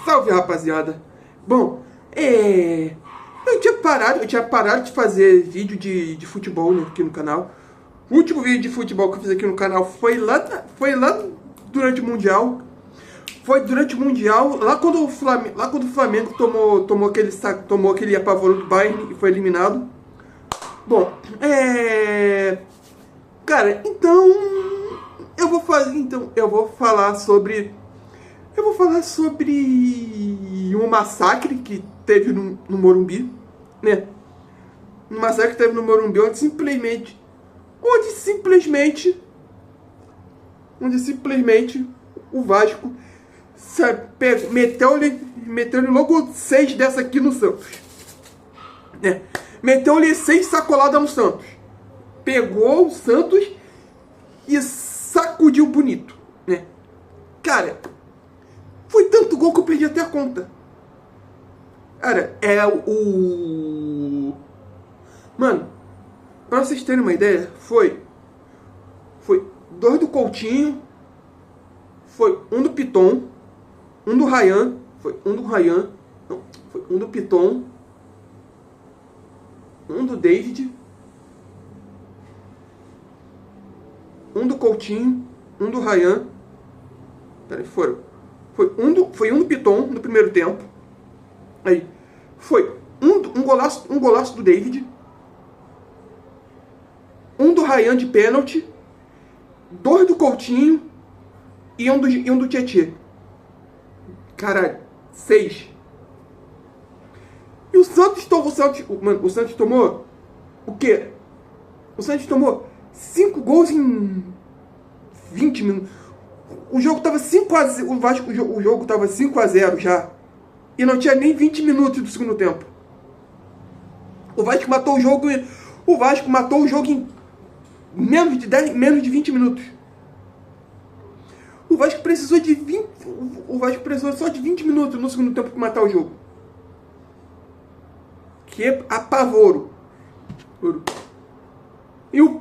Salve, rapaziada. Bom, eu tinha parado de fazer vídeo de futebol, né, aqui no canal. O último vídeo de futebol que eu fiz aqui no canal foi lá durante o Mundial. Foi durante o Mundial, lá quando o Flamengo tomou aquele apavoro do Bayern e foi eliminado. Bom, cara, então eu vou falar sobre um massacre que teve no Morumbi, né? Um massacre que teve no Morumbi onde simplesmente o Vasco meteu-lhe logo 6 dessa aqui no Santos, né? Meteu-lhe 6 sacoladas no Santos. Pegou o Santos e sacudiu bonito, né? Cara, foi tanto gol que eu perdi até a conta. Cara, Mano, pra vocês terem uma ideia, foi 2 do Coutinho, foi 1 do Piton, 1 do Ryan, foi 1 do Ryan, não, foi 1 do Piton, 1 do David, 1 do Coutinho, 1 do Ryan. Peraí, foi um do Piton no primeiro tempo. Aí foi um golaço do David, 1 do Ryan de pênalti, 2 do Coutinho e um do Tietê. Caralho, 6. E o Santos tomou o quê? O Santos tomou 5 gols em 20 minutos. O jogo tava 5-0, o jogo tava 5-0 já. E não tinha nem 20 minutos do segundo tempo. O Vasco matou o jogo em menos de 20 minutos. O Vasco precisou só de 20 minutos no segundo tempo para matar o jogo. Que é apavoro. E o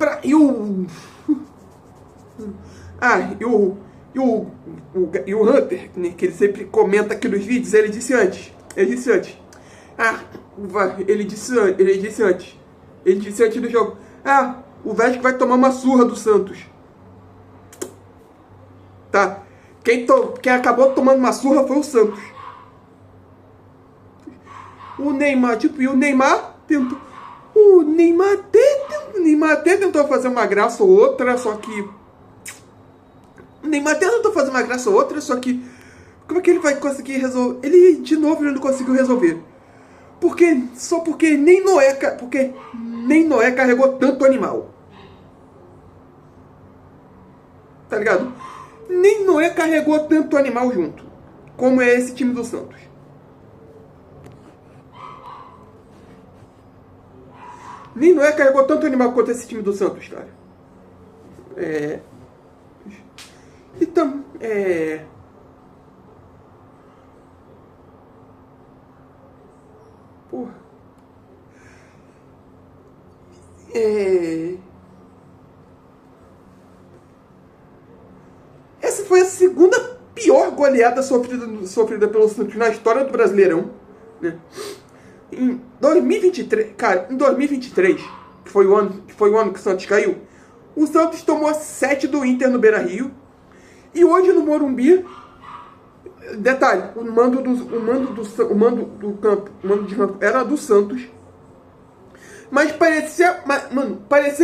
Hunter, né, que ele sempre comenta aqui nos vídeos, ele disse antes, do jogo, o Vasco vai tomar uma surra do Santos. Tá? Quem acabou tomando uma surra foi o Santos. O Neymar tentou. O Neymar até tentou fazer uma graça ou outra, só que como é que ele vai conseguir resolver? De novo ele não conseguiu resolver. Porque nem Noé carregou tanto animal. Tá ligado? Nem Noé carregou tanto animal junto como é esse time do Santos. Nem Noé carregou tanto animal quanto esse time do Santos, cara. Então, porra. Essa foi a segunda pior goleada sofrida pelo Santos na história do Brasileirão, né? Em 2023, que foi o ano que o Santos caiu, o Santos tomou 7 do Inter no Beira-Rio. E hoje no Morumbi, detalhe, o mando de campo era do Santos. Mas parecia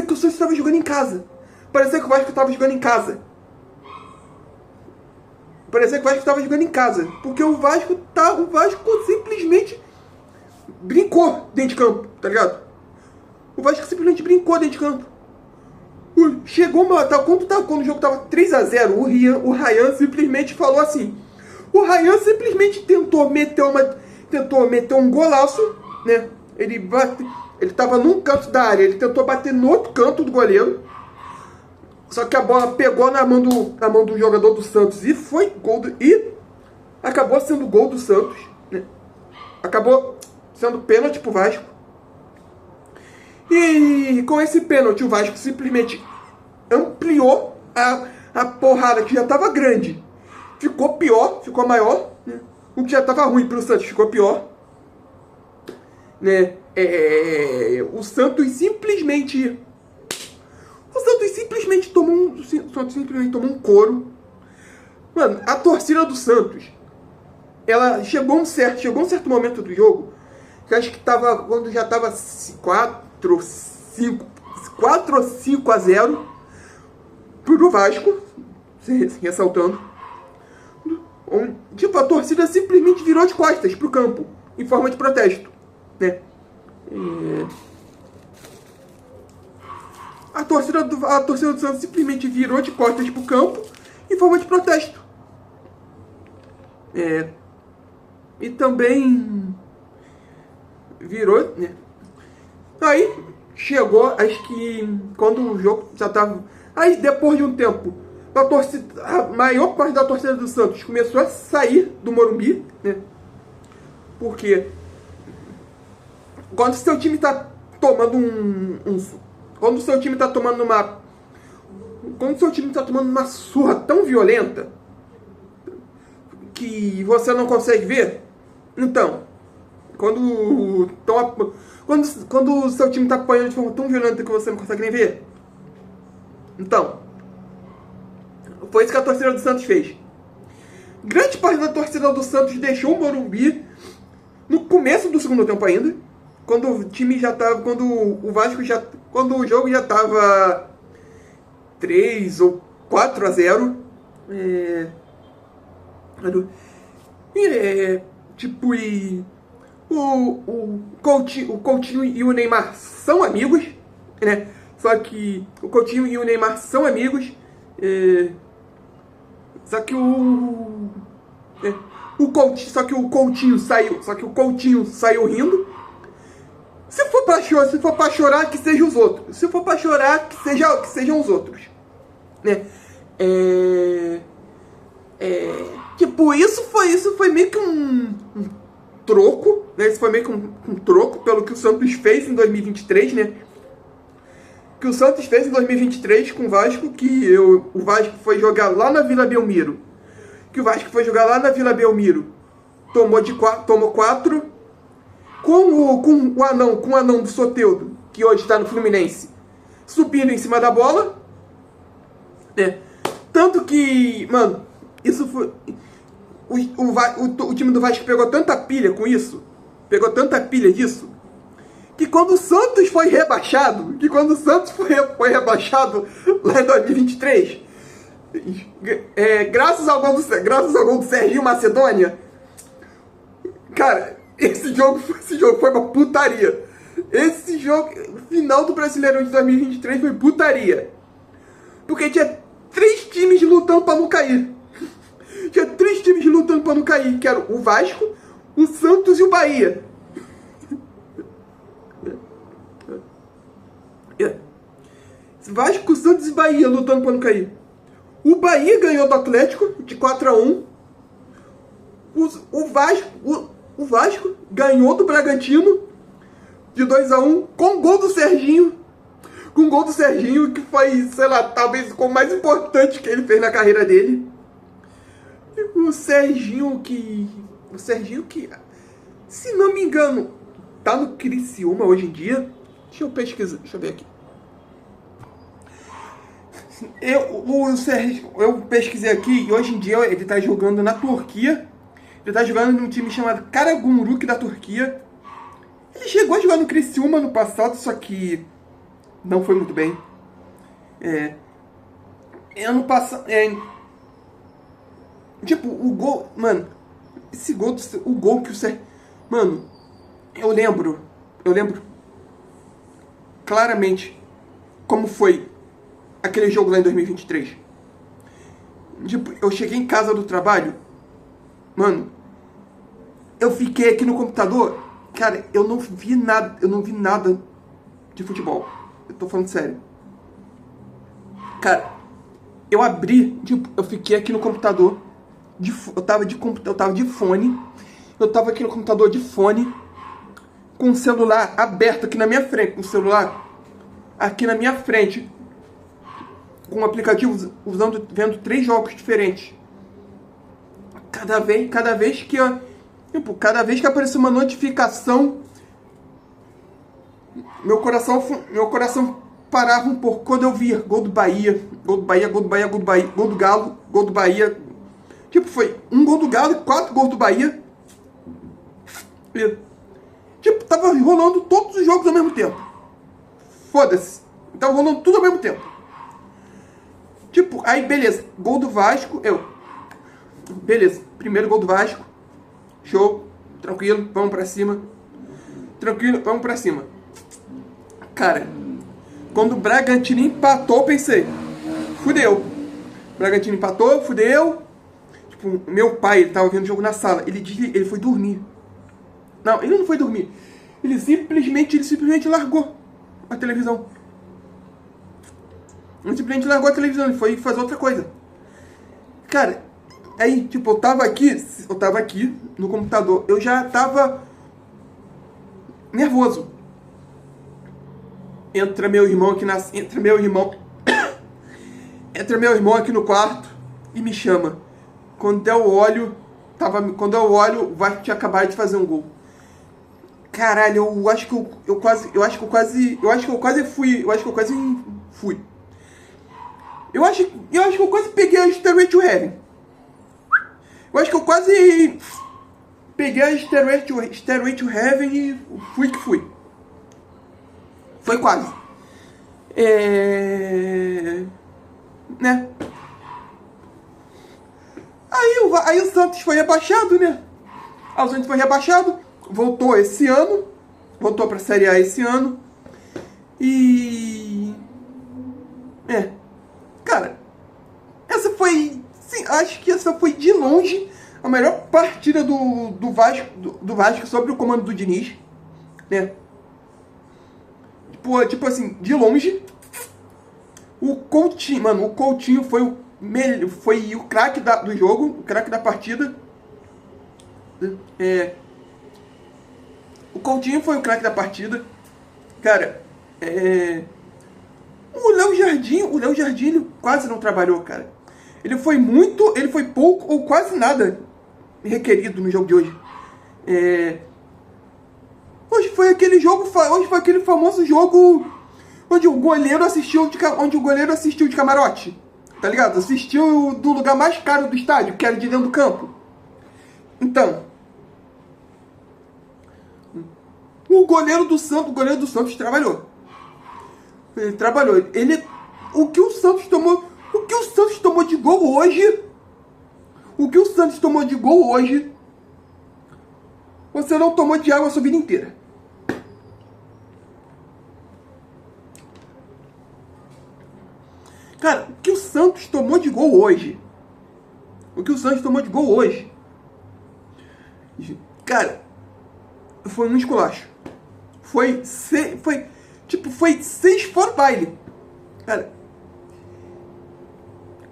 que o Santos estava jogando em casa. Parecia que o Vasco estava jogando em casa. Porque o Vasco simplesmente brincou dentro de campo, tá ligado? O Vasco simplesmente brincou dentro de campo. Chegou quando o jogo tava 3-0, o Ryan simplesmente falou assim. O Ryan simplesmente tentou meter um golaço, né? Ele tava num canto da área, ele tentou bater no outro canto do goleiro. Só que a bola pegou na mão do jogador do Santos e acabou sendo gol do Santos, né? Acabou sendo pênalti pro Vasco. E com esse pênalti o Vasco simplesmente ampliou a porrada que já estava grande. Ficou pior, ficou maior, né? O que já tava ruim pro Santos ficou pior. Né? O Santos simplesmente tomou um couro. Mano, a torcida do Santos, ela chegou um certo momento do jogo, que acho que tava, quando já tava 4 ou 5 a 0 pro Vasco, ressaltando. Tipo, a torcida simplesmente virou de costas pro campo, em forma de protesto, né? A torcida do Santos simplesmente virou de costas pro campo, em forma de protesto. E também virou, né? Aí chegou, acho que quando o jogo já tava... Aí depois de um tempo, a maior parte da torcida do Santos começou a sair do Morumbi, né? Porque quando o seu time tá tomando quando o seu time tá tomando uma surra tão violenta que você não consegue ver, então, quando o seu time tá apanhando de forma tão violenta que você não consegue nem ver, então, foi isso que a torcida do Santos fez. Grande parte da torcida do Santos deixou o Morumbi no começo do segundo tempo ainda, quando o time já tava, quando o jogo já tava 3 ou 4 a 0. O Coutinho e o Neymar são amigos, né? Só que o Coutinho e o Neymar são amigos, só que o Coutinho saiu rindo. Se for pra chorar, que sejam os outros. Se for pra chorar, que sejam os outros, né? Tipo, isso foi meio que um troco, né? Isso foi meio que um troco pelo que o Santos fez em 2023, né? Que o Santos fez em 2023 com o Vasco, que o Vasco foi jogar lá na Vila Belmiro. Tomou 4. Com o anão do Soteldo, que hoje está no Fluminense, subindo em cima da bola, né? Tanto que, mano, isso foi... O time do Vasco pegou tanta pilha com isso, que quando o Santos foi rebaixado, lá em 2023, graças ao gol do Serginho Macedônia, cara, esse jogo foi uma putaria. O final do Brasileirão de 2023 foi putaria. Porque tinha 3 times lutando pra não cair. Que eram o Vasco, o Santos e o Bahia. Vasco, Santos e Bahia lutando pra não cair. O Bahia ganhou do Atlético de 4 a 1. O Vasco ganhou do Bragantino de 2 a 1 com gol do Serginho. Que foi, sei lá, talvez o mais importante que ele fez na carreira dele. O Serginho que, se não me engano, tá no Criciúma hoje em dia. Deixa eu pesquisar, deixa eu ver aqui. Eu pesquisei aqui e hoje em dia ele tá jogando na Turquia. Ele tá jogando num time chamado Karagümrük da Turquia. Ele chegou a jogar no Criciúma no passado, só que não foi muito bem. Ano passado... Tipo, o gol... Mano, esse gol... O gol que o Sérgio... Mano, eu lembro claramente como foi aquele jogo lá em 2023. Tipo, eu cheguei em casa do trabalho... Mano, eu fiquei aqui no computador, cara, eu não vi nada de futebol. Eu tô falando sério. Cara, eu abri, tipo, eu fiquei aqui no computador, eu tava de fone, eu tava aqui no computador de fone, com o celular aberto aqui na minha frente, com o aplicativo vendo 3 jogos diferentes. Cada vez que eu Tipo, cada vez que aparecia uma notificação, meu coração parava um pouco quando eu via gol do Bahia, gol do Bahia, gol do Bahia, gol do Bahia, gol do Galo, gol do Bahia. Tipo, foi um gol do Galo e 4 gols do Bahia. E, tipo, tava rolando todos os jogos ao mesmo tempo. Foda-se. Tava rolando tudo ao mesmo tempo. Tipo, aí beleza, gol do Vasco, beleza, primeiro gol do Vasco. Show, tranquilo, vamos pra cima. Tranquilo, vamos pra cima. Cara, quando o Bragantino empatou, eu pensei, fudeu. O Bragantino empatou, fudeu. Tipo, meu pai, ele tava vendo o jogo na sala. Ele foi dormir. Não, ele não foi dormir. Ele simplesmente largou a televisão. Ele simplesmente largou a televisão. Ele foi fazer outra coisa. Cara, aí, tipo, eu tava aqui no computador. Eu já tava nervoso. Entra meu irmão aqui no quarto e me chama. Quando eu olho, o Vasco tinha acabado de fazer um gol. Caralho, eu acho que eu quase fui. Eu acho que eu quase peguei a Stairway to Heaven. Eu acho que eu quase peguei a Stairway to Heaven e fui que fui. Foi quase. Né? Aí o Santos foi rebaixado, né? O Santos foi rebaixado. Voltou esse ano. Voltou pra Série A esse ano. E... Cara, essa foi... Sim, acho que essa foi de longe a melhor partida do Vasco sob o comando do Diniz. Né? Tipo assim, de longe. O Coutinho foi o craque do jogo, o craque da partida. O Coutinho foi o craque da partida. Cara, o Léo Jardim ele quase não trabalhou, cara. Ele foi pouco ou quase nada requerido no jogo de hoje. Hoje foi aquele famoso jogo onde o goleiro assistiu de camarote. Tá ligado? Assistiu do lugar mais caro do estádio, que era de dentro do campo. Então, o goleiro do Santos trabalhou. Ele trabalhou. O que o Santos tomou de gol hoje, você não tomou de água a sua vida inteira. Cara, o que o Santos tomou de gol hoje? Cara, foi um esculacho. Foi 6 fora o baile. Cara,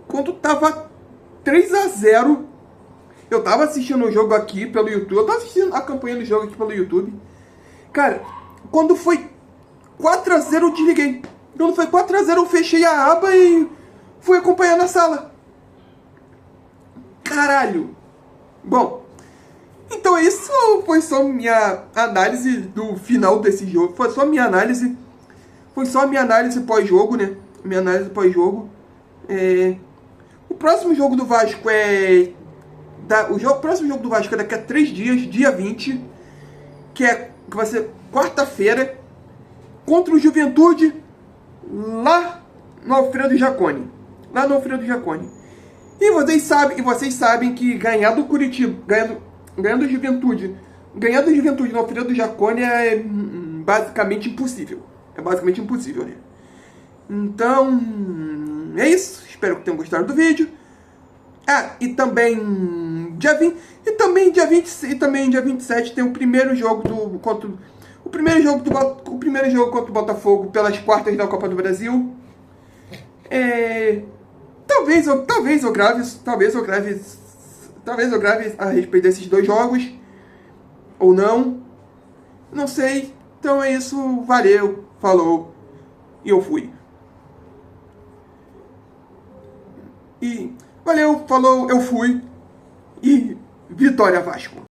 quando tava 3-0, eu tava assistindo o jogo aqui pelo YouTube. Eu tava assistindo a campanha do jogo aqui pelo YouTube. Cara, quando foi 4-0 eu desliguei. Quando foi 4-0 eu fechei a aba e fui acompanhar na sala. Caralho. Bom, então isso foi só minha análise do final desse jogo. Foi só minha análise pós-jogo, né? Minha análise pós-jogo. O próximo jogo do Vasco próximo jogo do Vasco é daqui a 3 dias, dia 20. Que vai ser quarta-feira. Contra o Juventude. Lá no Alfredo Jaconi. E vocês sabem que ganhar do Curitiba, ganhando do Juventude no Alfredo Jaconi é basicamente impossível. Né? Então, é isso. Espero que tenham gostado do vídeo. E também dia 27 tem o primeiro jogo contra o Botafogo pelas quartas da Copa do Brasil. Talvez eu grave a respeito desses 2 jogos ou não. Não sei. Então é isso. Valeu, falou e eu fui. E valeu, falou, eu fui e vitória Vasco.